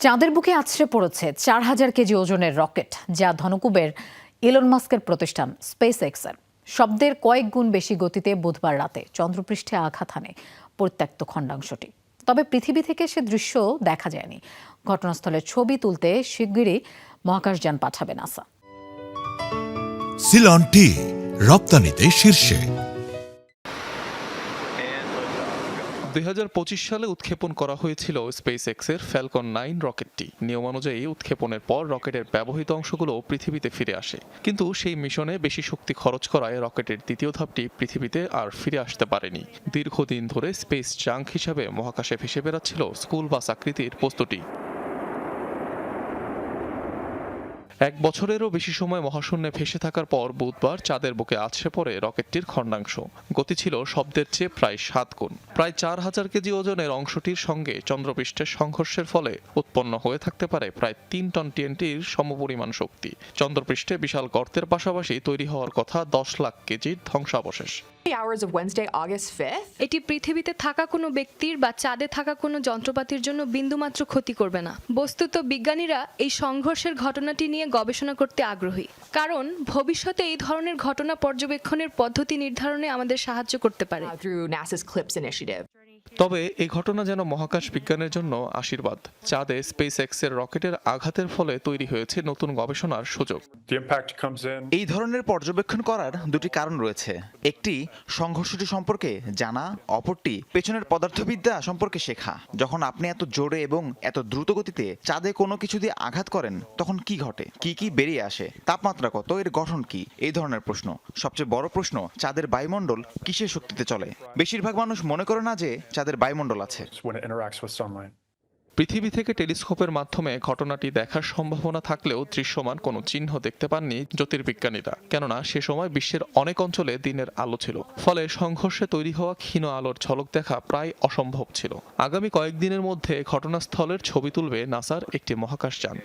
চাঁদের বুকে আছড়ে পড়েছে ৪,০০০ কেজি ওজনের রকেট, যা ধনকুবের ইলন মাস্কের প্রতিষ্ঠান স্পেস এক্সের। শব্দের কয়েক গুণ বেশি গতিতে বুধবার রাতে চন্দ্রপৃষ্ঠে আঘাত হানে পরিত্যক্ত খণ্ডাংশটি। তবে পৃথিবী থেকে সে দৃশ্য দেখা যায়নি। ঘটনাস্থলের ছবি তুলতে শিগগিরই মহাকাশযান পাঠাবে নাসা। সিলন টি রপ্তানিতে শীর্ষে। ২০২৫ সালে উৎক্ষেপণ করা হয়েছিল স্পেস এক্সের ফ্যালকন ৯ রকেটটি। নিয়মানুযায়ী উৎক্ষেপণের পর রকেটের ব্যবহৃত অংশগুলো পৃথিবীতে ফিরে আসে, কিন্তু সেই মিশনে বেশি শক্তি খরচ করায় রকেটের দ্বিতীয় ধাপটি পৃথিবীতে আর ফিরে আসতে পারেনি। দীর্ঘদিন ধরে স্পেস জাঙ্ক হিসাবে মহাকাশে ভেসে বেড়াচ্ছিল স্কুল বাস আকৃতির বস্তুটি। ১ বছরেরও বেশি সময় মহাশূন্যে ভেসে থাকার পর বুধবার চাঁদের বুকে আছড়ে পড়ে রকেটটির খণ্ডাংশ। গতি ছিল শব্দের চেয়ে প্রায় ৭ গুণ। প্রায় ৪,০০০ কেজি ওজনের অংশটির সঙ্গে চন্দ্রপৃষ্ঠের সংঘর্ষের ফলে উৎপন্ন হয়ে থাকতে পারে প্রায় ৩ টন টিএনটির সমপরিমাণ শক্তি। চন্দ্রপৃষ্ঠে বিশাল গর্তের পাশাপাশি তৈরি হওয়ার কথা ১০ লাখ কেজির ধ্বংসাবশেষ। এটি পৃথিবীতে থাকা কোনো ব্যক্তির বা চাঁদে থাকা কোনো যন্ত্রপাতির জন্য বিন্দুমাত্র ক্ষতি করবে না। বস্তুত বিজ্ঞানীরা এই সংঘর্ষের ঘটনাটি নিয়ে গবেষণা করতে আগ্রহী, কারণ ভবিষ্যতে এই ধরনের ঘটনা পর্যবেক্ষণের পদ্ধতি নির্ধারণে আমাদের সাহায্য করতে পারে। তবে এই ঘটনা যেন মহাকাশ বিজ্ঞানের জন্য আশীর্বাদ। চাঁদে স্পেস এক্সের রকেটের আঘাতের ফলে তৈরি হয়েছে নতুন গবেষণার সুযোগ। এই ধরনের পর্যবেক্ষণ করার দুটি কারণ রয়েছে। একটি, সংঘর্ষটি সম্পর্কে জানা, অপরটি পেছনের পদার্থবিদ্যা সম্পর্কে শেখা। যখন আপনি এত জোরে এবং এত দ্রুত গতিতে চাঁদে কোনো কিছু দিয়ে আঘাত করেন, তখন কি ঘটে, কি বেরিয়ে আসে, তাপমাত্রা কত, এর গঠন কি, এই ধরনের প্রশ্ন। সবচেয়ে বড় প্রশ্ন, চাঁদের বায়ুমণ্ডল কিসের শক্তিতে চলে? বেশিরভাগ মানুষ মনে করে না যে চাঁদের বায়ুমণ্ডল আছে। পৃথিবী থেকে টেলিস্কোপের মাধ্যমে ঘটনাটি দেখার সম্ভাবনা থাকলেও দৃশ্যমান কোনো চিহ্ন দেখতে পাননি জ্যোতির্বিজ্ঞানীরা, কেননা সে সময় বিশ্বের অনেক অঞ্চলে দিনের আলো ছিল। ফলে সংঘর্ষে তৈরি হওয়া ক্ষীণ আলোর ঝলক দেখা প্রায় অসম্ভব ছিল। আগামী কয়েকদিনের মধ্যে ঘটনাস্থলের ছবি তুলবে নাসার একটি মহাকাশযান।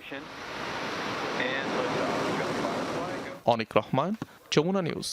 অনিক রহমান, যমুনা নিউজ।